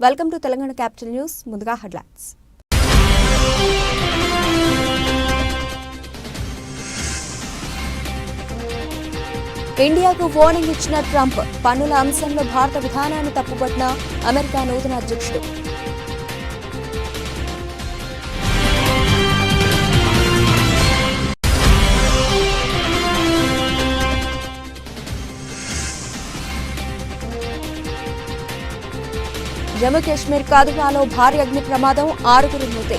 Welcome to Telangana capital news. ముందుగా headlines. ఇండియాకు warning ఇచ్చిన ట్రంప్, పన్నుల అంశంలో భారత విధానాన్ని తప్పుపట్టిన అమెరికా నూతన అధ్యక్షుడు. జమ్మూ కాశ్మీర్ కాదువాలో భారీ అగ్ని ప్రమాదం, 6 మృతి.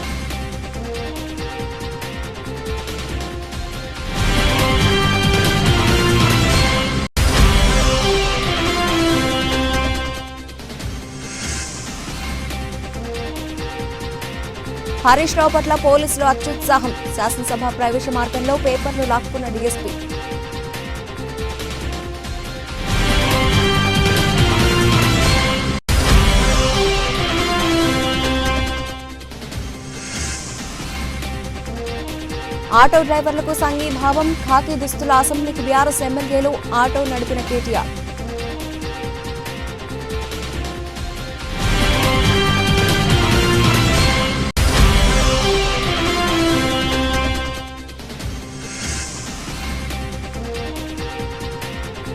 హరీష్ రావు పట్ల పోలీసులు అత్యుత్సాహం, శాసనసభ ప్రవేశ మార్గంలో పేపర్లు లాక్కున్న డీఎస్పీ. ఆటో డ్రైవర్లకు సంఘీభావం, ఖాకీ దుస్తుల అసెంబ్లీకి బీఆర్ఎస్ ఎమ్మెల్యేలు, ఆటో నడిపిన కేటీఆర్.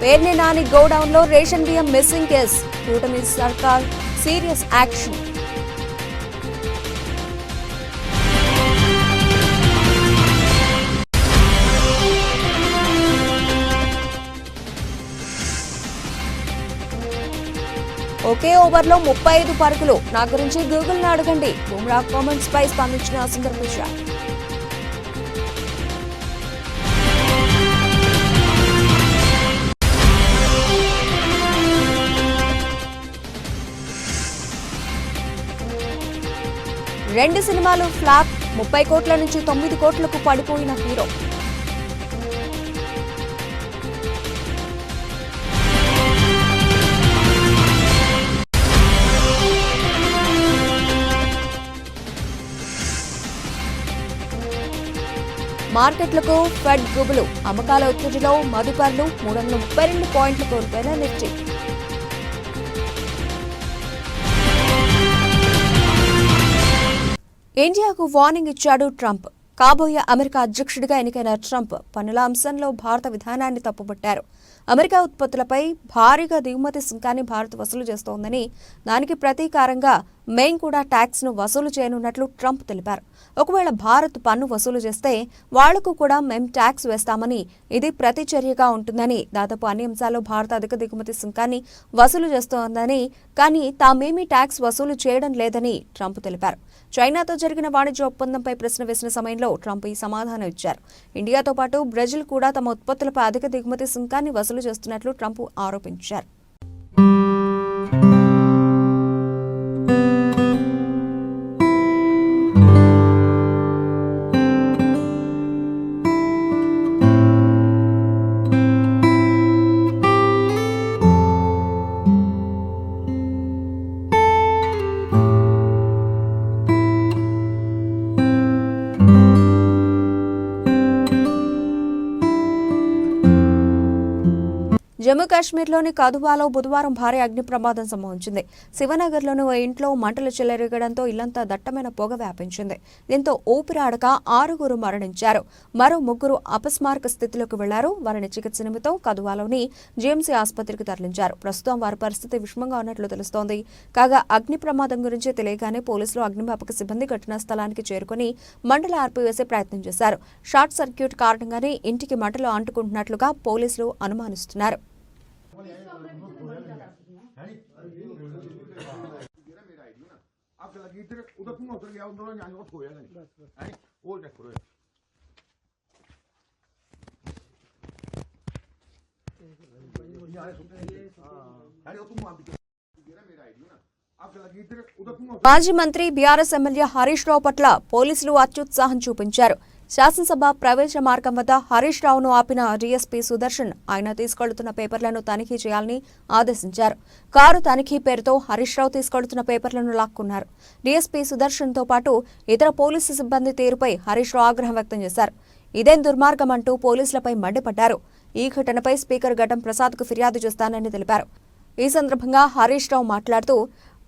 పేర్ని నాని గోడౌన్లో రేషన్ బియ్యం మిస్సింగ్ కేసు, కూటమి సర్కార్ సీరియస్ యాక్షన్. ఒకే ఓవర్లో 35 పరుగులు, నా గురించి గూగుల్ని అడగండి. బుమ్రా కామెంట్స్ పై స్పందించిన సుందర్ పిచాయ్. రెండు సినిమాలు ఫ్లాప్, 30 కోట్ల నుంచి 9 కోట్లకు పడిపోయిన హీరో. మార్కెట్లకు ఫెడ్ గుబులు, అమ్మకాల ఒత్తిడిలో మదుపర్లు, 332 పాయింట్లు కోల్పోయిన నిఫ్టీ. ఇండియాకు వార్నింగ్ ఇచ్చాడు ట్రంప్. కాబోయే అమెరికా అధ్యక్షుడిగా ఎన్నికైన ట్రంప్ పన్నుల అంశంలో భారత విధానాన్ని తప్పుపట్టారు. అమెరికా ఉత్పత్తులపై భారీగా దిగుమతి సుంకాన్ని భారత్ వసూలు చేస్తోందని, దానికి ప్రతీకారంగా మేం కూడా ట్యాక్స్ ను వసూలు చేయనున్నట్లు ట్రంప్ తెలిపారు. ఒకవేళ భారత్ పన్ను వసూలు చేస్తే వాళ్లకు కూడా మేం ట్యాక్స్ వేస్తామని, ఇది ప్రతిచర్యగా ఉంటుందని, దాదాపు అన్ని అంశాల్లో భారత్ అధిక దిగుమతి సుంకాన్ని వసూలు చేస్తోందని, కానీ తామేమీ ట్యాక్స్ వసూలు చేయడం లేదని ట్రంప్ తెలిపారు. చైనాతో జరిగిన వాణిజ్య ఒప్పందంపై ప్రశ్న వేసిన సమయంలో ట్రంప్ ఈ సమాధానం ఇచ్చారు. ఇండియాతో పాటు బ్రెజిల్ కూడా తమ ఉత్పత్తులపై అధిక దిగుమతి సుంకాన్ని వసూలు చేస్తున్నట్లు ట్రంప్ ఆరోపించారు. జమ్మూ కాశ్మీర్లోని కథువాలో బుధవారం భారీ అగ్ని ప్రమాదం సంభవించింది. శివనగర్లోని ఓ ఇంట్లో మంటలు చెలరేగడంతో ఇల్లంతా దట్టమైన పొగ వ్యాపించింది. దీంతో ఊపిరాడక 6 మరణించారు. మరో 3 అపస్మారక స్థితిలోకి వెళ్లారు. వారిని చికిత్స నిమిత్తం కథువాలోని జీఎంసీ ఆసుపత్రికి తరలించారు. ప్రస్తుతం వారి పరిస్థితి విషమంగా ఉన్నట్లు తెలుస్తోంది. కాగా అగ్ని ప్రమాదం గురించి తెలియగానే పోలీసులు, అగ్నిమాపక సిబ్బంది ఘటనా స్థలానికి చేరుకుని మంటలు ఆర్పివేసే ప్రయత్నం చేశారు. షార్ట్ సర్క్యూట్ కారణంగానే ఇంటికి మంటలు అంటుకుంటున్నట్లుగా పోలీసులు అనుమానిస్తున్నారు. మాజీ మంత్రి బీఆర్ఎస్ ఎమ్మెల్యే హరీష్ రావు పట్ల పోలీసులు అత్యుత్సాహం చూపించారు. శాసనసభ ప్రవేశ మార్గం వద్ద హరీష్ రావును ఆపిన డీఎస్పీ సుదర్శన్ ఆయన తీసుకెళ్తున్న పేపర్లను తనిఖీ చేయాలని ఆదేశించారు. కారు తనిఖీ పేరుతో హరీష్ రావు తీసుకెళ్తున్న పేపర్లను లాక్కున్నారు. డీఎస్పీ సుదర్శన్ తో పాటు ఇతర పోలీసు సిబ్బంది తీరుపై హరీష్ రావు ఆగ్రహం వ్యక్తం చేశారు. ఇదేం దుర్మార్గం అంటూ పోలీసులపై మండిపడ్డారు. ఈ ఘటనపై స్పీకర్ ఘటం ప్రసాద్కు ఫిర్యాదు చేస్తానని తెలిపారు. ఈ సందర్భంగా హరీష్ రావు మాట్లాడుతూ,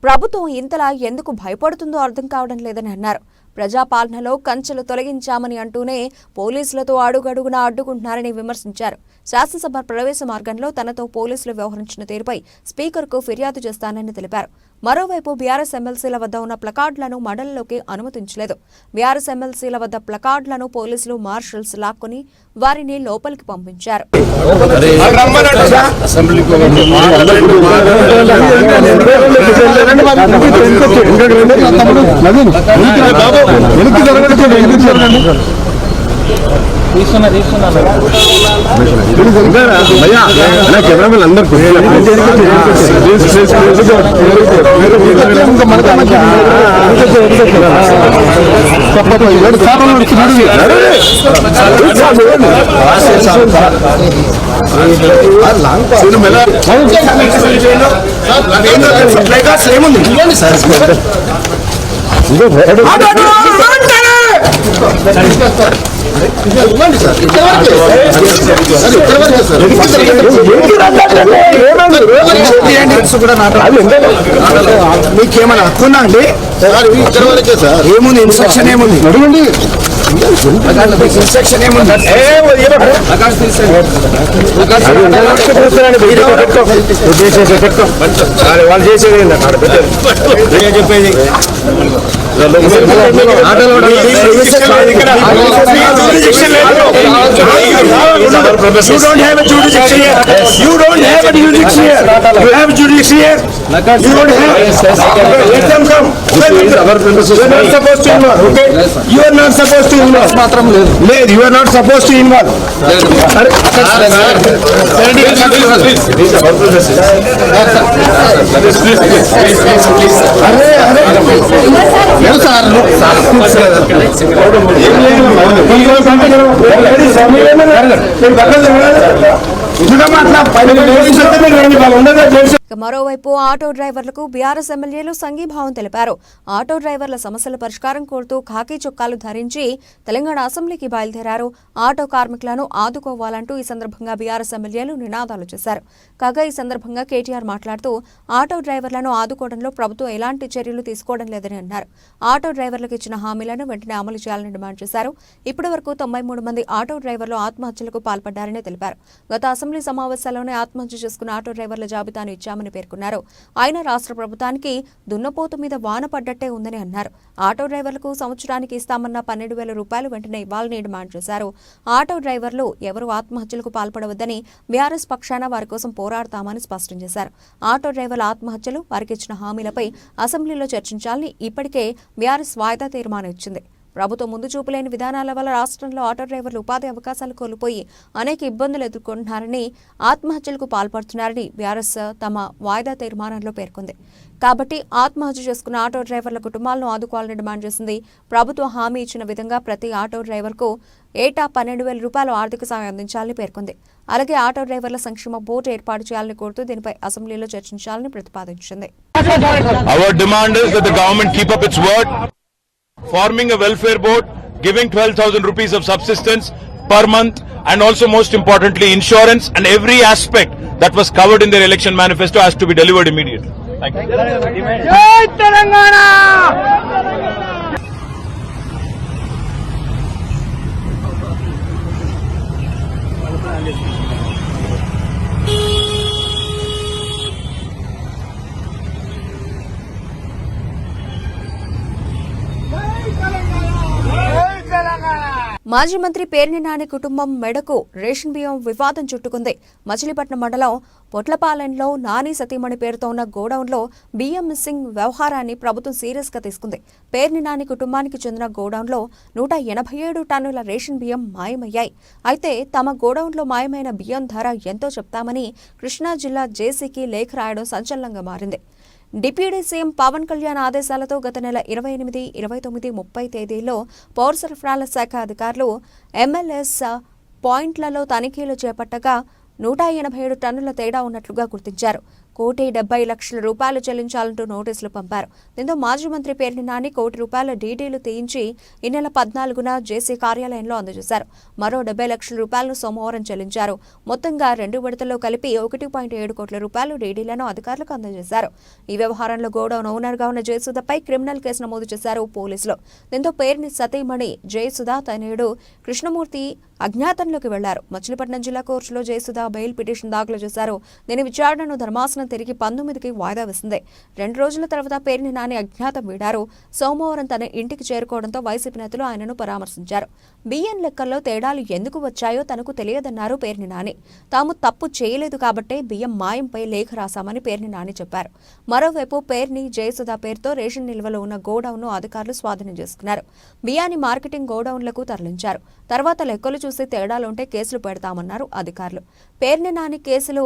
ప్రభుత్వం ఇంతలా ఎందుకు భయపడుతుందో అర్థం కావడం లేదని అన్నారు. ప్రజాపాలనలో కంచెలు తొలగించామని అంటూనే పోలీసులతో అడుగడుగునా అడ్డుకుంటున్నారని విమర్శించారు. శాసనసభ ప్రవేశ మార్గంలో తనతో పోలీసులు వ్యవహరించిన తీరుపై స్పీకర్కు ఫిర్యాదు చేస్తానని తెలిపారు. మరోవైపు బీఆర్ఎస్ ఎమ్మెల్సీల వద్ద ఉన్న ప్లకార్డులను మండలిలోకి అనుమతించలేదు. బీఆర్ఎస్ ఎమ్మెల్సీల వద్ద ప్లకార్డులను పోలీసులు మార్షల్స్ లాక్కొని వారిని లోపలికి పంపించారు. కెమెరామెన్ అందరు మీకేమైనా హక్కున్నా అండి? ఏముంది ఇన్స్ట్రక్షన్ ఏముంది? ఇన్స్ట్రక్షన్ ఏముంది? వాళ్ళు చేసేది చెప్పేది You don't have a jurisdiction here. You don't have a jurisdiction here. You have a jurisdiction here. You don't have. Let them come. You are not supposed to involve. Okay? You are not supposed to involve. Led. You are not supposed to involve. మరోవైపు auto డ్రైవర్లకు BRS ఎమ్మెల్యేలు సంఘీభావం తెలిపారు. Auto డ్రైవర్ల సమస్యల పరిష్కారం కోరుతూ ఖాకీ చొక్కాలు ధరించి తెలంగాణ అసెంబ్లీకి బయలుదేరారు. ఆటో కార్మికులను ఆదుకోవాలంటూ ఈ సందర్భంగా బీఆర్ఎస్ ఎమ్మెల్యేలు నినాదాలు చేశారు. కాగా ఈ సందర్భంగా కేటీఆర్ మాట్లాడుతూ ఆటో డ్రైవర్లను ఆదుకోవడంలో ప్రభుత్వం ఎలాంటి చర్యలు తీసుకోవడం లేదని అన్నారు. ఆటో డ్రైవర్లకు ఇచ్చిన హామీలను వెంటనే అమలు చేయాలని డిమాండ్ చేశారు. ఇప్పటి వరకు 93 మంది ఆటో డ్రైవర్లు ఆత్మహత్యలకు పాల్పడ్డారని తెలిపారు. గత అసెంబ్లీ సమావేశాల్లోనే ఆత్మహత్య చేసుకున్న ఆటో డ్రైవర్ల జాబితాను ఇచ్చామని పేర్కొన్నారు. ఆయన రాష్ట్ర ప్రభుత్వానికి దున్నపోతు మీద వాన పడ్డట్టే ఉందని అన్నారు. ఆటో డ్రైవర్లకు సంవత్సరానికి ఇస్తామన్న 12,000 రూపాయలు వెంటనే ఇవ్వాలని డిమాండ్ చేశారు. ఆటో డ్రైవర్లు ఎవరూ ఆత్మహత్యలకు పాల్పడవద్దని బీఆర్ఎస్ పక్షాన వారి కోసం పోరాడతామని స్పష్టం చేశారు. ఆటో డ్రైవర్ల ఆత్మహత్యలు, వారికి ఇచ్చిన హామీలపై అసెంబ్లీలో చర్చించాలని ఇప్పటికే బీఆర్ఎస్ వాయిదా తీర్మానం ఇచ్చింది. ప్రభుత్వం ముందు చూపులేని విధానాల వల్ల రాష్ట్రంలో ఆటో డ్రైవర్లు ఉపాధి అవకాశాలు కోల్పోయి అనేక ఇబ్బందులు ఎదుర్కొంటున్నారని, ఆత్మహత్యలకు పాల్పడుతున్నారని బీఆర్ఎస్ తమ వాయిదా తీర్మానంలో పేర్కొంది. కాబట్టి ఆత్మహత్య చేసుకున్న ఆటో డ్రైవర్ల కుటుంబాలను ఆదుకోవాలని డిమాండ్ చేసింది. ప్రభుత్వం హామీ ఇచ్చిన విధంగా ప్రతి ఆటో డ్రైవర్కు ఏటా 12,000 రూపాయలు ఆర్థిక సాయం అందించాలని పేర్కొంది. అలాగే ఆటో డ్రైవర్ల సంక్షేమ బోర్డు ఏర్పాటు చేయాలని కోరుతూ దీనిపై అసెంబ్లీలో చర్చించాలని ప్రతిపాదించింది. Forming a welfare board, giving 12,000 rupees of subsistence per month, and also most importantly insurance, and every aspect that was covered in their election manifesto has to be delivered immediately. Thank you. Jai Telangana! మాజీ మంత్రి పేర్ని నాని కుటుంబం మెడకు ration బియ్యం వివాదం చుట్టుకుంది. మచిలీపట్నం మండలం పొట్లపాలెంలో నాని సతీమణి పేరుతో ఉన్న గోడౌన్లో బియ్యం మిస్సింగ్ వ్యవహారాన్ని ప్రభుత్వం సీరియస్ గా తీసుకుంది. పేర్ని నాని కుటుంబానికి చెందిన గోడౌన్లో 187 టన్నుల రేషన్ బియ్యం మాయమయ్యాయి. అయితే తమ గోడౌన్లో మాయమైన బియ్యం ధర ఎంతో చెప్తామని కృష్ణా జిల్లా జేసీకి లేఖ రాయడం సంచలనంగా మారింది. డిప్యూటీ సీఎం పవన్ కళ్యాణ్ ఆదేశాలతో గత నెల 28, 29, 30 తేదీల్లో పౌర సరఫరాల శాఖ అధికారులు ఎంఎల్ఎస్ పాయింట్లలో తనిఖీలు చేపట్టగా 187 టన్నుల తేడా ఉన్నట్లుగా గుర్తించారు. ₹1,70,00,000 చెల్లించాలంటూ నోటీసులు పంపారు. దీంతో మాజీ మంత్రి పేర్ని నాని ₹1,00,00,000 డీడీలు తీయించి ఈ నెల 14న జేసీ కార్యాలయంలో అందజేశారు. మరో ₹70,00,000 సోమవారం చెల్లించారు. మొత్తంగా 2 విడతల్లో కలిపి ₹1.7 కోట్ల డీడీలను అధికారులకు అందజేశారు. ఈ వ్యవహారంలో గోడౌన్ ఓనర్గా ఉన్న జయసుధపై క్రిమినల్ కేసు నమోదు చేశారు పోలీసులు. దీంతో పేర్ని సతీమణి జయసుధ తనయుడు కృష్ణమూర్తి అజ్ఞాతంలోకి వెళ్లారు. మచిలీపట్నం జిల్లా కోర్టులో జయసుధ బెయిల్ పిటిషన్ దాఖలు చేశారు. దీని విచారణను ధర్మాసనం తిరిగి 19కి వాయిదా వేసింది. 2 రోజుల తర్వాత పేర్ని నాని అజ్ఞాతం వీడారు. సోమవారం తన ఇంటికి చేరుకోవడంతో వైసీపీ నేతలు ఆయనను పరామర్శించారు. బియ్యం లెక్కల్లో తేడాలు ఎందుకు వచ్చాయో తనకు తెలియదన్నారు పేర్ని నాని. తాము తప్పు చేయలేదు కాబట్టే బియ్యం మాయంపై లేఖ రాశామని పేర్ని నాని చెప్పారు. మరోవైపు పేర్ని జయసుధ పేరుతో రేషన్ నిల్వలో ఉన్న గోడౌన్ను అధికారులు స్వాధీనం చేసుకున్నారు. బియ్యాన్ని మార్కెటింగ్ గోడౌన్లకు తరలించారు. తర్వాత లెక్కలు చూసి తేడాలుంటే కేసులు పెడతామన్నారు అధికారులు. పేర్ని నాని కేసులు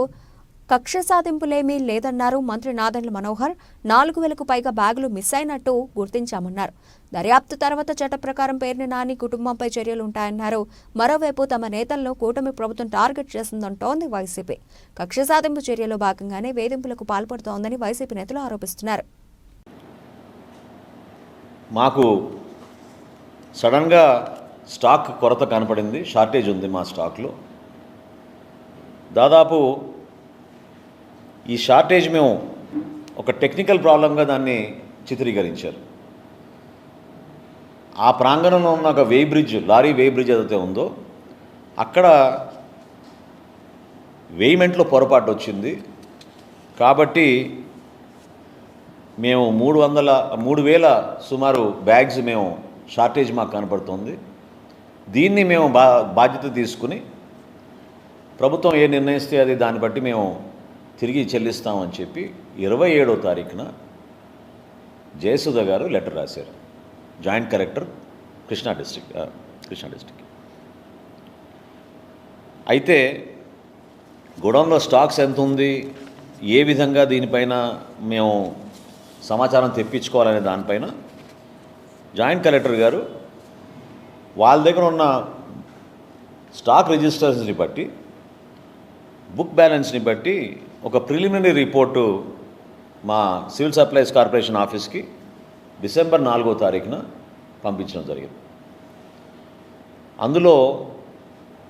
కక్ష సాధింపులేమీ లేదన్నారు మంత్రి నాదెండ్ల మనోహర్. 4,000కు పైగా బ్యాగులు మిస్ అయినట్టు గుర్తించామన్నారు. దర్యాప్తు తర్వాత చట్ట ప్రకారం పేర్ని నాని కుటుంబంపై చర్యలుంటాయన్నారు. మరోవైపు తమ నేతలను కూటమి ప్రభుత్వం టార్గెట్ చేస్తుందంటోంది వైసీపీ. కక్ష సాధింపు చర్యలో భాగంగానే వేధింపులకు పాల్పడుతోందని వైసీపీ నేతలు ఆరోపిస్తున్నారు. మాకు సడన్గా స్టాక్ కొరత కనపడింది, షార్టేజ్ ఉంది మా స్టాక్లో. దాదాపు ఈ షార్టేజ్ మేము ఒక టెక్నికల్ ప్రాబ్లంగా దాన్ని చిత్రీకరించారు. ఆ ప్రాంగణంలో ఉన్న ఒక లారీ వే బ్రిడ్జ్ ఏదైతే ఉందో అక్కడ వేయిమెంట్లో పొరపాటు వచ్చింది. కాబట్టి మేము 3,000 సుమారు బ్యాగ్స్ మేము షార్టేజ్ మాకు కనపడుతుంది. దీన్ని మేము బాధ్యత తీసుకుని ప్రభుత్వం ఏ నిర్ణయిస్తే అది దాన్ని బట్టి మేము తిరిగి చెల్లిస్తామని చెప్పి 27వ తారీఖున జయసుధ గారు లెటర్ రాశారు. Joint collector Krishna district. అయితే గోడౌన్లో స్టాక్స్ ఎంత ఉంది, ఏ విధంగా దీనిపైన మేము సమాచారం తెప్పించుకోవాలనే దానిపైన జాయింట్ కలెక్టర్ గారు వాళ్ళ దగ్గర ఉన్న స్టాక్ రిజిస్టర్స్ని బట్టి, బుక్ బ్యాలెన్స్ని బట్టి ఒక ప్రిలిమినరీ రిపోర్టు మా సివిల్ సప్లైస్ కార్పొరేషన్ ఆఫీస్కి డిసెంబర్ 4వ తారీఖున పంపించడం జరిగింది. అందులో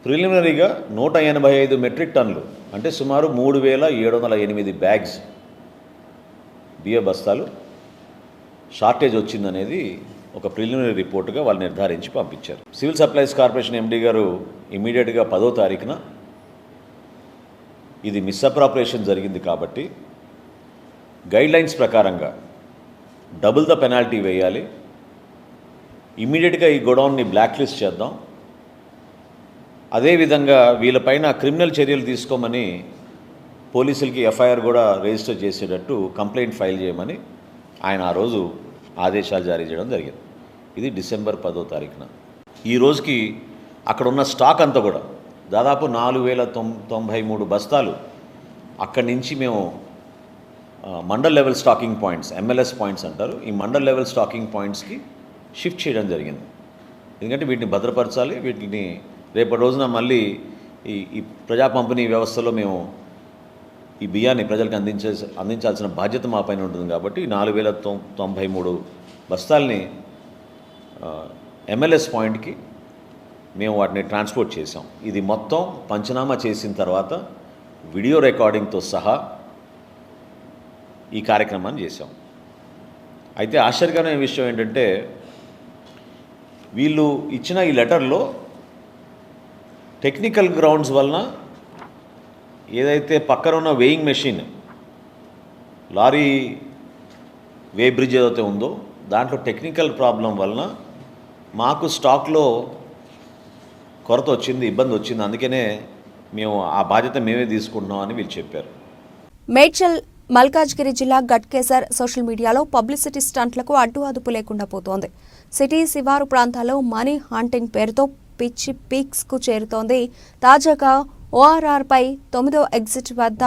ప్రిలిమినరీగా 185 మెట్రిక్ టన్నులు అంటే సుమారు 3,708 బ్యాగ్స్ బియ్య బస్తాలు షార్టేజ్ వచ్చిందనేది ఒక ప్రిలిమినరీ రిపోర్టుగా వాళ్ళు నిర్ధారించి పంపించారు. సివిల్ సప్లైస్ కార్పొరేషన్ ఎండీ గారు ఇమీడియట్గా 10వ తారీఖున ఇది మిస్అప్రాపరేషన్ జరిగింది కాబట్టి గైడ్లైన్స్ ప్రకారంగా డబుల్ ద పెనాల్టీ వేయాలి, ఇమీడియట్గా ఈ గోడౌన్ని బ్లాక్ లిస్ట్ చేద్దాం, అదేవిధంగా వీళ్ళపైన క్రిమినల్ చర్యలు తీసుకోమని పోలీసులకి ఎఫ్ఐఆర్ కూడా రిజిస్టర్ చేసేటట్టు కంప్లైంట్ ఫైల్ చేయమని ఆయన ఆ రోజు ఆదేశాలు జారీ చేయడం జరిగింది. ఇది డిసెంబర్ 10వ తారీఖున. ఈ రోజుకి అక్కడ ఉన్న స్టాక్ అంతా కూడా దాదాపు 4,093 బస్తాలు అక్కడి నుంచి మేము mandal level stocking points, MLS points అంటారు, ఈ మండల్ లెవెల్ స్టాకింగ్ పాయింట్స్కి షిఫ్ట్ చేయడం జరిగింది. ఎందుకంటే వీటిని భద్రపరచాలి, వీటిని రేపటి రోజున మళ్ళీ ఈ ప్రజా పంపిణీ వ్యవస్థలో మేము ఈ బియ్యాన్ని ప్రజలకు అందించాల్సిన బాధ్యత మా పైన ఉంటుంది. కాబట్టి 4,093 బస్తాల్ని MLS పాయింట్కి మేము వాటిని ట్రాన్స్పోర్ట్ చేసాం. ఇది మొత్తం పంచనామా చేసిన తర్వాత వీడియో రికార్డింగ్తో సహా ఈ కార్యక్రమాన్ని చేసాం. అయితే ఆశ్చర్యకరమైన విషయం ఏంటంటే వీళ్ళు ఇచ్చిన ఈ లెటర్లో టెక్నికల్ గ్రౌండ్స్ వలన ఏదైతే పక్కన ఉన్న వేయింగ్ మెషిన్ లారీ వే బ్రిడ్జ్ ఏదైతే ఉందో దాంట్లో టెక్నికల్ ప్రాబ్లం వలన మాకు స్టాక్లో కొరత వచ్చింది, ఇబ్బంది వచ్చింది, అందుకనే మేము ఆ బాధ్యత మేమే తీసుకుంటున్నాం అని వీళ్ళు చెప్పారు. మేడ్చల్ మల్కాజ్గిరి జిల్లా గట్కేసర్ సోషల్ మీడియాలో పబ్లిసిటీ స్టంట్లకు అడ్డు అదుపు లేకుండా పోతోంది. సిటీ శివారు ప్రాంతాల్లో మనీ హాంటింగ్ పేరుతో పిచ్చి పీక్స్కు చేరుతోంది. తాజాగా ORR పై 9వ ఎగ్జిట్ వద్ద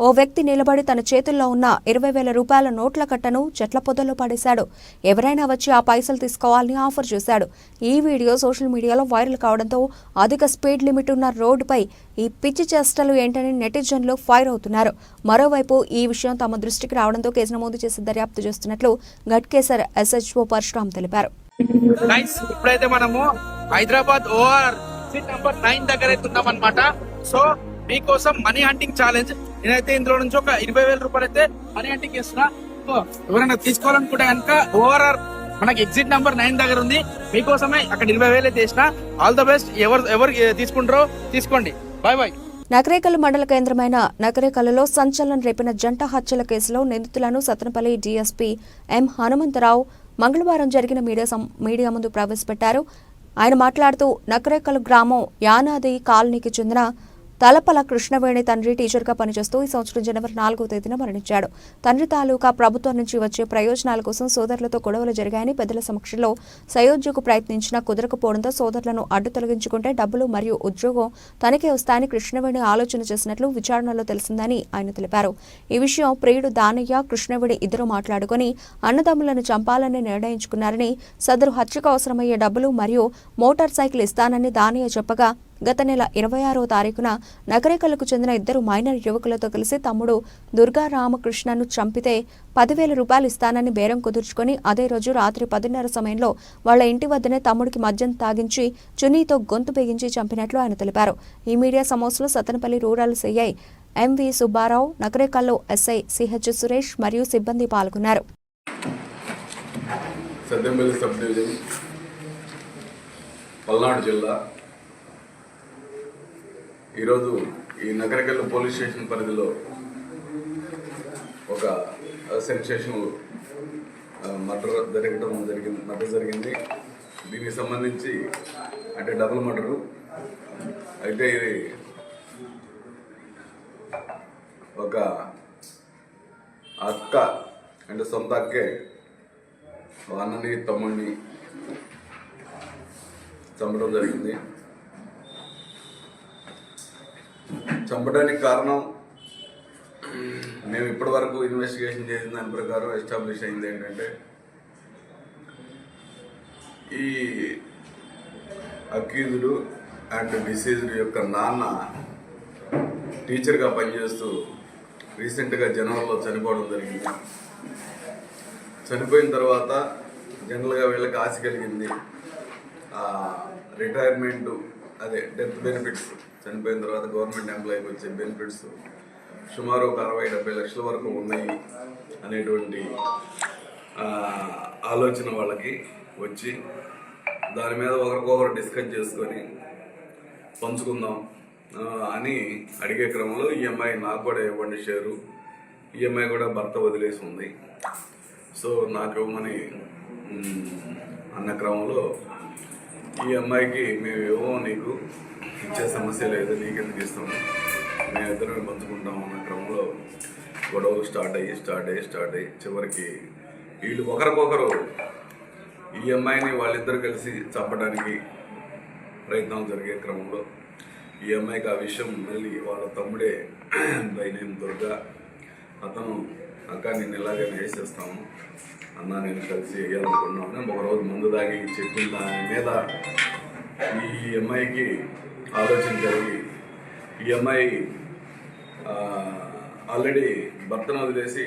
ఓ వ్యక్తి నిలబడి తన చేతుల్లో ఉన్న 20,000 రూపాయల నోట్ల కట్టను చెట్ల పొదల్లో పడేశాడు. ఎవరైనా వచ్చి ఆ పైసలు తీసుకోవాలని ఆఫర్ చేశాడు. ఈ వీడియో సోషల్ మీడియాలో వైరల్ కావడంతో అధిక స్పీడ్ లిమిట్ ఉన్న రోడ్డుపై ఈ పిచ్చి చేష్టలు ఏంటని నెటిజన్లు ఫైర్ అవుతున్నారు. మరోవైపు ఈ విషయం తమ దృష్టికి రావడంతో కేసు నమోదు చేసి దర్యాప్తు చేస్తున్నట్లు గట్కేసర్ SHO పరశురామ్ తెలిపారు. ఇప్పుడైతే మనము హైదరాబాద్ OR సీట్ నంబర్ 9 దగ్గర అయితే ఉన్నాం అనమాట. సో మీకోసం మనీ హంటింగ్ ఛాలెంజ్. నేనైతే ఇందులో నుంచి ఒక 20,000 రూపాయలు అయితే మనీ హంటింగ్ చేస్తున్నా. సో ఎవరైనా తీసుకోవాలనుకుంటే కనుక ORR మనకి ఎగ్జిట్ నంబర్ 9 దగ్గర ఉంది. మీకోసమే అక్కడ 20,000 అయితే చేసిన. All the best. ఎవరు తీసుకుంటారో తీసుకోండి. Bye bye. నకరేకల్ మండల కేంద్రమైన నకరేకల్లో సంచలనం రేపిన జంట హత్యల కేసులో నిందితులను సత్తెనపల్లి DSP M హనుమంతరావు మంగళవారం జరిగిన మీడియా ముందు ప్రవేశపెట్టారు. ఆయన మాట్లాడుతూ నకరేకల్ గ్రామం యానాది కాలనీకి చెందిన తలపల కృష్ణవేణి తండ్రి టీచర్గా పనిచేస్తూ ఈ సంవత్సరం జనవరి 4వ తేదీన మరణించాడు. తండ్రి తాలూకా ప్రభుత్వం నుంచి వచ్చే ప్రయోజనాల కోసం సోదరులతో గొడవలు జరిగాయని పెద్దల సమక్షంలో సయోధ్యకు ప్రయత్నించినా కుదరకపోవడంతో సోదరులను అడ్డు తొలగించుకుంటే డబ్బులు మరియు ఉద్యోగం తనకే వస్తాయని కృష్ణవేణి ఆలోచన చేసినట్లు విచారణలో తెలిసిందని ఆయన తెలిపారు. ఈ విషయం ప్రియుడు దానయ్య, కృష్ణవేణి ఇద్దరు మాట్లాడుకుని అన్నదమ్ములను చంపాలని నిర్ణయించుకున్నారని, సదరు హత్యకు అవసరమయ్యే డబ్బులు మరియు మోటార్ సైకిల్ ఇస్తానని దానయ్య చెప్పగా గత నెల 26వ తారీఖున నకరేకల్కు చెందిన ఇద్దరు మైనర్ యువకులతో కలిసి తమ్ముడు దుర్గా రామకృష్ణను చంపితే 10,000 రూపాయలు ఇస్తానని బేరం కుదుర్చుకొని అదే రోజు రాత్రి 10:30 సమయంలో వాళ్ల ఇంటి వద్దనే తమ్ముడికి మద్యం తాగించి చున్నీతో గొంతు బిగించి చంపినట్లు ఆయన తెలిపారు. ఈ మీడియా సమావేశంలో Sattenapalli rural CI MV Subbarao, నకరేకల్లో SI CH సురేష్ మరియు సిబ్బంది పాల్గొన్నారు. సత్తెనపల్లి సబ్ డివిజన్, పల్నాడు జిల్లా. ఈరోజు ఈ నకరేకల్ పోలీస్ స్టేషన్ పరిధిలో ఒక సెన్సేషనల్ మర్డర్ జరిగింది. దీనికి సంబంధించి అంటే డబుల్ మర్డరు. అయితే ఇది ఒక అక్క అంటే సొంత అక్కే అన్నని తమ్ముడిని చంపడం జరిగింది. చంపడానికి కారణం మేము ఇప్పటి వరకు ఇన్వెస్టిగేషన్ చేసిన దాని ప్రకారం ఎస్టాబ్లిష్ అయింది ఏంటంటే, ఈ అక్యూజ్డ్ అండ్ డిసీజ్డ్ యొక్క నాన్న టీచర్గా పనిచేస్తూ రీసెంట్గా జనవరిలో చనిపోవడం జరిగింది. చనిపోయిన తర్వాత జనరల్గా వీళ్ళకి ఆశ కలిగింది రిటైర్మెంట్, అదే డెత్ బెనిఫిట్స్, చనిపోయిన తర్వాత గవర్నమెంట్ ఎంప్లాయీకి వచ్చే బెనిఫిట్స్ సుమారు ఒక 60-70 లక్షల వరకు ఉన్నాయి అనేటువంటి ఆలోచన వాళ్ళకి వచ్చి దాని మీద ఒకరికొకరు డిస్కస్ చేసుకొని పంచుకుందాం అని అడిగే క్రమంలో EMI నాకు కూడా ఇవ్వండి షేరు, EMI కూడా భర్త వదిలేసి ఉంది, సో నాకు ఇవ్వమని అన్న క్రమంలో EMIకి మేము ఇవ్వము, నీకు ఇచ్చే సమస్య లేదు, నీకెందుకు ఇస్తాము, మేమిద్దరం పంచుకుంటాము అన్న క్రమంలో గొడవలు స్టార్ట్ అయ్యి చివరికి వీళ్ళు ఒకరికొకరు EMIని వాళ్ళిద్దరు కలిసి చంపడానికి ప్రయత్నం జరిగే క్రమంలో EMIకి ఆ విషయం మళ్ళీ వాళ్ళ తమ్ముడే బై నేమ్ దుర్గా, అతను అక్క నేను ఇలాగైనా వేసేస్తాము అన్న, నేను కలిసి వేయాలనుకున్నాను. ఒకరోజు ముందు దాగి చెప్పిన దాని మీద ఈ EMIకి ఆలోచన జరిగి EMI ఆల్రెడీ భర్తను వదిలేసి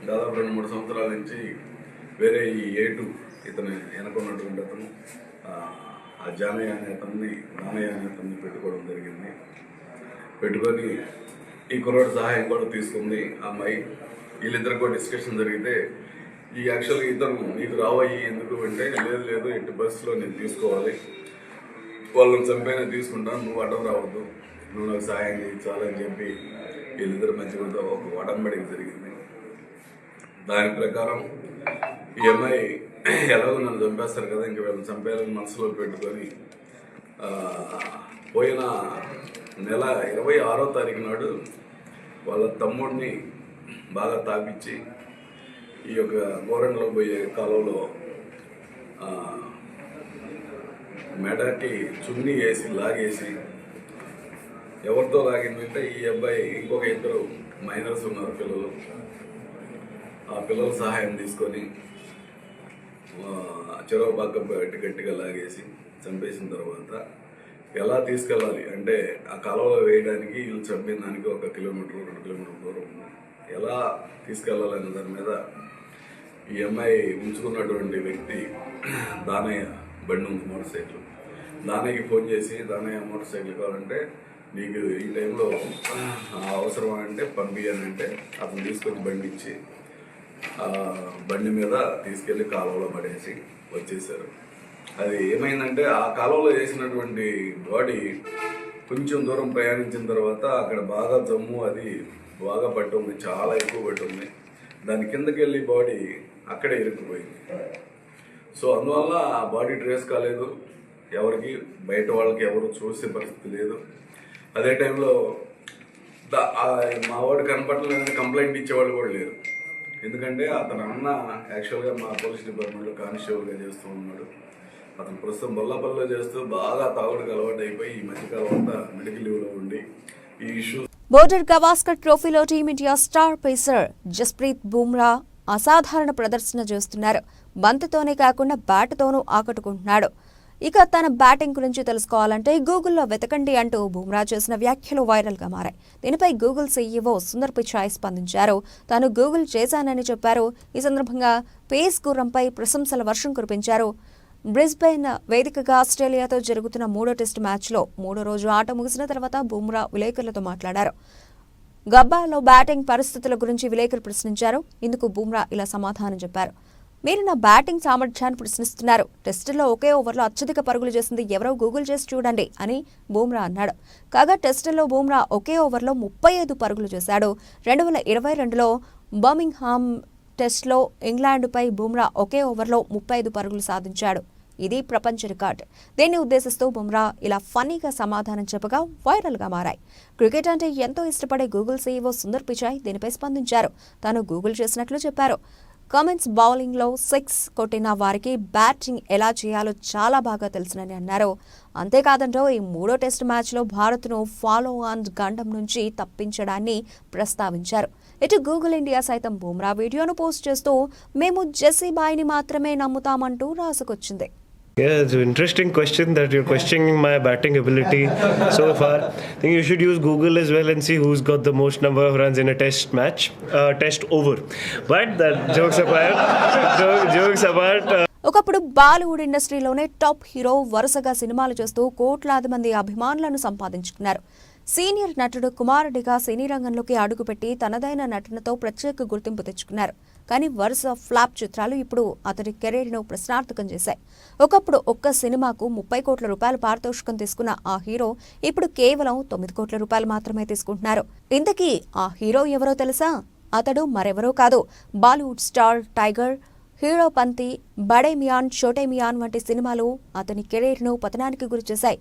దాదాపు 2-3 సంవత్సరాల నుంచి వేరే ఈ A2 ఇతను వెనకున్నటువంటి అతను ఆ దానయ్య అనే అతన్ని పెట్టుకోవడం జరిగింది. పెట్టుకొని ఈ కుర్రాడు సహాయం కూడా తీసుకుంది ఆ అమ్మాయి. వీళ్ళిద్దరికి కూడా డిస్కషన్ జరిగితే ఈ యాక్చువల్గా ఇతను నీకు రావయ్యి ఎందుకు అంటే, లేదు ఎట్టి బస్సులో నేను తీసుకోవాలి, వాళ్ళని చంపైనా తీసుకుంటాను, నువ్వు అడ్డం రావద్దు, నువ్వు నాకు సహాయం చేయించాలని చెప్పి వీళ్ళిద్దరి మధ్య ఒక వడంబడికి జరిగింది. దాని ప్రకారం EMI ఎలాగో నన్ను చంపేస్తారు కదా, ఇంక వీళ్ళని చంపేయాలని మనసులో పెట్టుకొని పోయిన నెల 26వ తారీఖు నాడు వాళ్ళ తమ్ముడిని బాగా తాపించి ఈ యొక్క గోరంలో పోయే కాలంలో మెడకి చున్నీ వేసి లాగేసి, ఎవరితో లాగిందంటే ఈ అబ్బాయి ఇంకొక ఇద్దరు మైనర్స్ ఉన్నారు పిల్లలు. ఆ పిల్లల సహాయం తీసుకొని చెరువు పక్క గట్టిగా లాగేసి చంపేసిన తర్వాత ఎలా తీసుకెళ్ళాలి అంటే ఆ కాలువలో వేయడానికి వీళ్ళు చంపిన దానికి 1 కిలోమీటర్ 2 కిలోమీటర్ దూరం ఉంది. ఎలా తీసుకెళ్ళాలనే దాని మీద ఈ అమ్మాయి ఉంచుకున్నటువంటి వ్యక్తి దానయ్య బండి ఉంది, మోటార్ సైకిల్. దానయ్యకి ఫోన్ చేసి, దానయ్య మోటార్ సైకిల్ కావాలంటే నీకు ఈ టైంలో అవసరం అంటే పంపించానంటే అతను తీసుకొని బండి ఇచ్చి బండి మీద తీసుకెళ్లి కాలువలో పడేసి వచ్చేసారు. అది ఏమైందంటే ఆ కాలువలో వేసినటువంటి బాడీ కొంచెం దూరం ప్రయాణించిన తర్వాత అక్కడ బాగా జమ్ము అది బాగా పట్టుంది, చాలా ఎక్కువ పట్టుంది. దాని కిందకి వెళ్ళి బాడీ అక్కడే ఇరుక్కుపోయింది. సో అందువల్ల ఆ బాడీ ట్రేస్ కాలేదు, ఎవరికి బయట వాళ్ళకి ఎవరు చూసే పరిస్థితి లేదు. అదే టైంలో మా వాడు కనపడలేదని కంప్లైంట్ ఇచ్చేవాళ్ళు కూడా లేరు. ఎందుకంటే అతను అన్న యాక్చువల్గా మా పోలీస్ డిపార్ట్మెంట్లో కానిస్టేబుల్గా చేస్తూ ఉన్నాడు. అతను ప్రస్తుతం బొల్లపల్లిలో చేస్తూ బాగా తాగుడుకు అలవాటు అయిపోయి ఈ మధ్యకాలం అంతా మెడికల్ లీవ్లో ఉండి ఈ ఇష్యూ. బోర్డర్ గవాస్కర్ ట్రోఫీలో team India star pacer Jasprit Bumrah అసాధారణ ప్రదర్శన చేస్తున్నారు. బంతితోనే కాకుండా బ్యాట్తోనూ ఆకట్టుకుంటున్నాడు. ఇక తన బ్యాటింగ్ గురించి తెలుసుకోవాలంటే గూగుల్లో వెతకండి అంటూ బుమ్రా చేసిన వ్యాఖ్యలు వైరల్గా మారాయి. దీనిపై గూగుల్ సీఈఓ సుందర్ పిచాయ్ స్పందించారు. తాను గూగుల్ చేశానని చెప్పారు. ఈ సందర్భంగా పేస్ గుర్రంపై ప్రశంసల వర్షం కురిపించారు. బ్రిస్బెన్ వేదికగా ఆస్ట్రేలియాతో జరుగుతున్న 3వ టెస్టు మ్యాచ్లో 3వ రోజు ఆట ముగిసిన తర్వాత బుమ్రా విలేకరులతో మాట్లాడారు. గబ్బాలో బ్యాటింగ్ పరిస్థితుల గురించి విలేకరులు ప్రశ్నించారు. ఇందుకు బుమ్రా ఇలా సమాధానం చెప్పారు. మీరు నా బ్యాటింగ్ సామర్థ్యాన్ని ప్రశ్నిస్తున్నారు. టెస్టులో ఒకే ఓవర్లో అత్యధిక పరుగులు చేసింది ఎవరో గూగుల్ చేసి చూడండి అని బుమ్రా అన్నాడు. కాగా టెస్టులో బుమ్రా ఒకే ఓవర్లో 35 పరుగులు చేశాడు. 2022లో బర్మింగ్హామ్ టెస్టులో ఇంగ్లాండ్పై బుమ్రా ఒకే ఓవర్లో 35 పరుగులు సాధించాడు. ఇది ప్రపంచ రికార్డు. దీన్ని ఉద్దేశిస్తూ బుమ్రా ఇలా ఫన్నీగా సమాధానం చెప్పగా వైరల్గా మారాయి. క్రికెట్ అంటే ఎంతో ఇష్టపడే గూగుల్ సీఈఓ సుందర్ పిచాయ్ దీనిపై స్పందించారు. తాను గూగుల్ చేసినట్లు చెప్పారు. కమిన్స్ బౌలింగ్లో 6 కొట్టిన వారికి బ్యాటింగ్ ఎలా చేయాలో చాలా బాగా తెలుసునని అన్నారు. అంతేకాదంటూ ఈ 3వ టెస్టు మ్యాచ్లో భారత్ను ఫాలో ఆన్ గండం నుంచి తప్పించడాన్ని ప్రస్తావించారు. ఇటు గూగుల్ ఇండియా సైతం బుమ్రా వీడియోను పోస్ట్ చేస్తూ మేము జెస్సీ బాయ్ని మాత్రమే నమ్ముతామంటూ రాసుకొచ్చింది. Yeah, it's an interesting question that you're questioning my batting ability so far. I think you should use Google as well and see who's got the most number of runs in a test match, test over. But that jokes apart. ఒకప్పుడు Bollywood ఇండస్ట్రీలోనే top hero వరుసగా సినిమాలు చేస్తూ కోట్లాది మంది అభిమానులను సంపాదించుకున్నారు. Senior నటుడు కుమారుడిగా సినీ రంగంలోకి అడుగుపెట్టి తనదైన నటనతో ప్రత్యేక గుర్తింపు తెచ్చుకున్నారు. కానీ వరుస ఫ్లాప్ చిత్రాలు ఇప్పుడు అతడి కెరీర్ను ప్రశ్నార్థకం చేశాయి. ఒకప్పుడు ఒక్క సినిమాకు 30 కోట్ల రూపాయల పారితోషికం తీసుకున్న ఆ హీరో ఇప్పుడు కేవలం 9 కోట్ల రూపాయలు మాత్రమే తీసుకుంటున్నారు. ఇంతకీ ఆ హీరో ఎవరో తెలుసా? అతడు మరెవరో కాదు, బాలీవుడ్ స్టార్ టైగర్. హీరో పంతి, బడే మియాన్, చోటే మియాన్ వంటి సినిమాలు అతని కెరీర్ను పతనానికి గురిచేశాయి.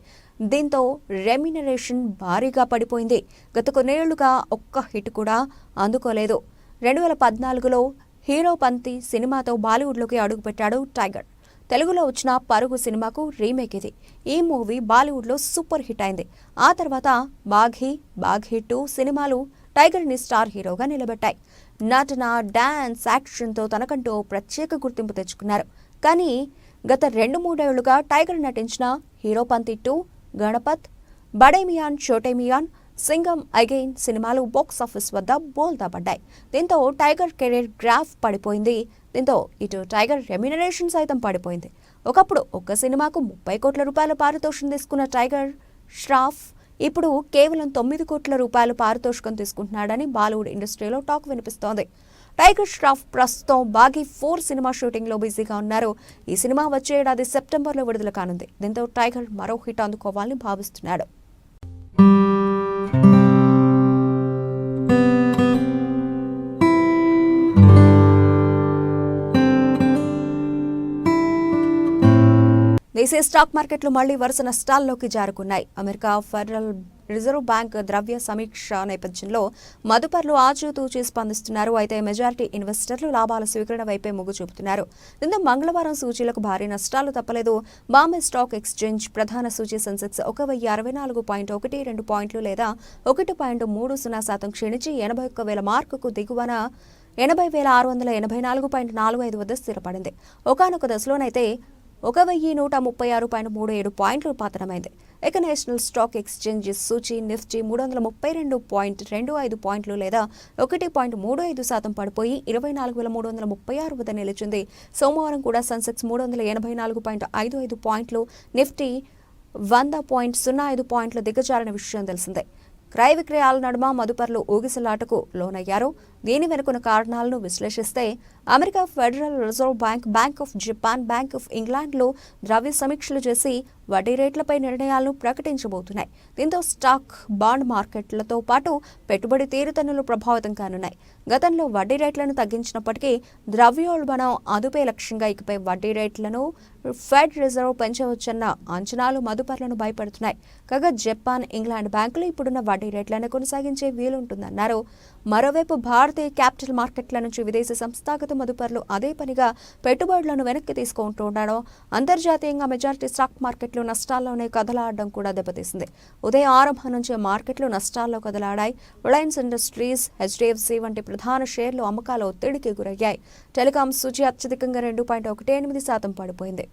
దీంతో రెమ్యునరేషన్ భారీగా పడిపోయింది. గత కొన్నేళ్లుగా ఒక్క హిట్ కూడా అందుకోలేదు. 2014లో హీరో పంతి సినిమాతో బాలీవుడ్లోకి అడుగుపెట్టాడు టైగర్. తెలుగులో వచ్చిన పరుగు సినిమాకు రీమేక్ ఇది. ఈ మూవీ బాలీవుడ్లో సూపర్ హిట్ అయింది. ఆ తర్వాత బాఘీ, బాఘీ 2 సినిమాలు టైగర్ని స్టార్ హీరోగా నిలబెట్టాయి. నటన, డాన్స్, యాక్షన్తో తనకంటూ ప్రత్యేక గుర్తింపు తెచ్చుకున్నారు. కానీ గత 2-3 ఏళ్లుగా టైగర్ నటించిన హీరో పంతి 2, గణపత్, బడే మియాన్, చోటే మియాన్, సింగం అగైన్ సినిమాలు బాక్సాఫీస్ వద్ద బోల్తా పడ్డాయి. దీంతో టైగర్ కెరీర్ గ్రాఫ్ పడిపోయింది. దీంతో ఇటు టైగర్ రెమ్యునరేషన్ సైతం పడిపోయింది. ఒకప్పుడు ఒక్క సినిమాకు 30 కోట్ల రూపాయల పారితోషికం తీసుకున్న టైగర్ ష్రాఫ్ ఇప్పుడు కేవలం 9 కోట్ల రూపాయల పారితోషికం తీసుకుంటున్నాడని బాలీవుడ్ ఇండస్ట్రీలో టాక్ వినిపిస్తోంది. టైగర్ ష్రాఫ్ ప్రస్తుతం బాఘీ 4 సినిమా షూటింగ్లో బిజీగా ఉన్నారు. ఈ సినిమా వచ్చే ఏడాది సెప్టెంబర్లో విడుదల కానుంది. దీంతో టైగర్ మరో హిట్ అందుకోవాలని భావిస్తున్నాడు. దేశీయ స్టాక్ మార్కెట్లు మళ్లీ వరుస నష్టాల్లోకి జారుకున్నాయి. అమెరికా ఫెడరల్ రిజర్వ్ బ్యాంక్ ద్రవ్య సమీక్ష నేపథ్యంలో మదుపర్లు ఆచితూచి స్పందిస్తున్నారు. అయితే మెజారిటీ ఇన్వెస్టర్లు లాభాల స్వీకరణ వైపే మొగ్గు చూపుతున్నారు. దీంతో మంగళవారం సూచీలకు భారీ నష్టాలు తప్పలేదు. బాంబే స్టాక్ ఎక్స్చేంజ్ ప్రధాన సూచీ సెన్సెక్స్ 1064.12 పాయింట్లు లేదా 1.30% క్షీణించి 81,000 మార్కుకు దిగువన 80,684.45 వద్ద స్థిరపడింది. ఒకానొక దశలోనైతే 1,136.37 పాయింట్లు పతనమైంది. ఇక నేషనల్ స్టాక్ ఎక్స్చేంజ్ సూచీ నిఫ్టీ 332.25 పాయింట్లు లేదా 1.35% పడిపోయి 24,336 వద్ద నిలిచింది. సోమవారం కూడా సెన్సెక్స్ 384.55 పాయింట్లు, నిఫ్టీ 100.05 పాయింట్లు దిగజారిన విషయం తెలిసిందే. క్రయ విక్రయాల నడుమ మదుపర్లు ఊగిసలాటకు లోనయ్యారు. దీని వెనుకున్న కారణాలను విశ్లేషిస్తే America federal reserve bank, bank of Japan, bank of ఇంగ్లాండ్లు ద్రవ్య సమీక్షలు చేసి వడ్డీ రేట్లపై నిర్ణయాలను ప్రకటించబోతున్నాయి. దీంతో స్టాక్, బాండ్ మార్కెట్లతో పాటు పెట్టుబడి తీరుతెన్నులు ప్రభావితం కానున్నాయి. గతంలో వడ్డీ రేట్లను తగ్గించినప్పటికీ ద్రవ్యోల్బణం అదుపే లక్ష్యంగా ఇకపై వడ్డీ రేట్లను ఫెడ్ రిజర్వ్ పెంచవచ్చన్న అంచనాలు మదుపర్లను భయపెడుతున్నాయి. కాగా జపాన్, ఇంగ్లాండ్ బ్యాంకులు ఇప్పుడున్న వడ్డీ రేట్లను కొనసాగించే వీలుంటుందన్నారు. మరోవైపు భారతీయ క్యాపిటల్ మార్కెట్ల నుంచి విదేశీ సంస్థాగత మదుపర్లు అదే పనిగా పెట్టుబడులను వెనక్కి తీసుకుంటుండడం, అంతర్జాతీయంగా మెజారిటీ స్టాక్ మార్కెట్లు నష్టాల్లోనే కదలాడడం కూడా దెబ్బతీసింది. ఉదయం ఆరంభం నుంచే మార్కెట్లు నష్టాల్లో కదలాడాయి. రిలయన్స్ ఇండస్ట్రీస్, హెచ్డిఎఫ్సి వంటి ప్రధాన షేర్లు అమ్మకాల ఒత్తిడికి గురయ్యాయి. టెలికాం సూచీ అత్యధికంగా 2.18% పడిపోయింది.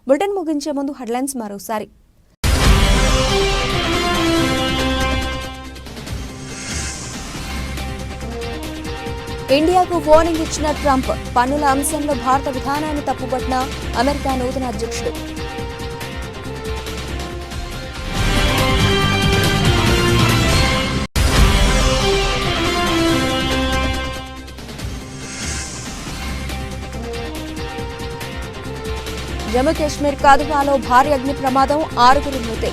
బులెటిన్ ముగించే ముందు హెడ్లైన్స్ మరోసారి. ఇండియాకు వార్నింగ్ ఇచ్చిన ట్రంప్, పన్నుల అంశంలో భారత విధానాన్ని తప్పుపట్టిన అమెరికా నూతన అధ్యక్షుడు. జమ్మూ కాశ్మీర్ కథువాలో భారీ అగ్ని ప్రమాదం, 6 మృతి.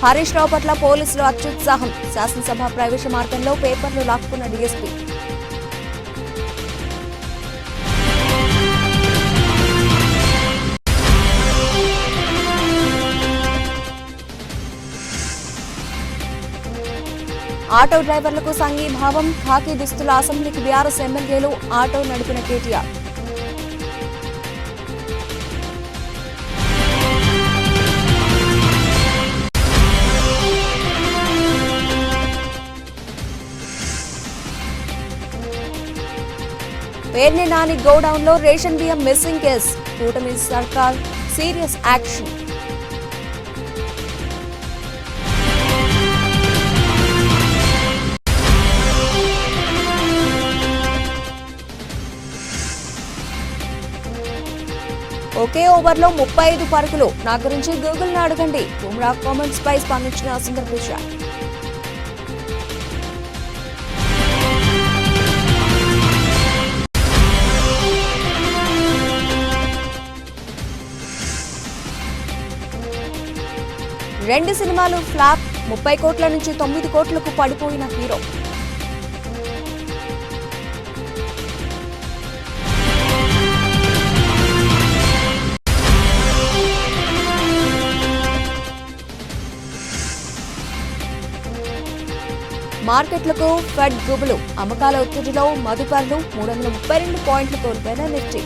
హరీష్ రావు పట్ల పోలీసులు అత్యుత్సాహం, శాసనసభ ప్రవేశ మార్గంలో పేపర్లు లాక్కున్న డీఎస్పీ. ఆటో డ్రైవర్లకు సంఘీభావం, ఖాకీ దుస్తుల అసెంబ్లీకి బీఆర్ఎస్ ఎమ్మెల్యేలు, ఆటో నడిపిన కేటీఆర్. పేర్ని నాని గోడౌన్లో రేషన్ బియ్యం మిస్సింగ్ కేసు, కూటమి సర్కార్ సీరియస్ యాక్షన్. ఒకే ఓవర్లో 35 పరుగులు, నా గురించి గూగుల్ని అడగండి. బుమ్రా కామెంట్స్ పై స్పందించిన సుందర్ పిచాయ్. రెండు సినిమాలు ఫ్లాప్, 30 కోట్ల నుంచి 9 కోట్లకు పడిపోయిన హీరో. మార్కెట్లకు ఫెడ్ గుబులు, అమ్మకాల ఒత్తిడిలో మదుపర్లు 332 పాయింట్లు కోల్పోయిన నిఫ్టీ.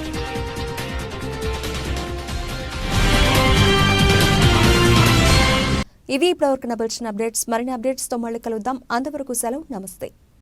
ఇవి ఇప్పటివరకు నబిల్చిన అప్డేట్స్. మరిన్ని అప్డేట్స్తో మళ్ళీ కలుద్దాం. అంతవరకు సెలవు, నమస్తే.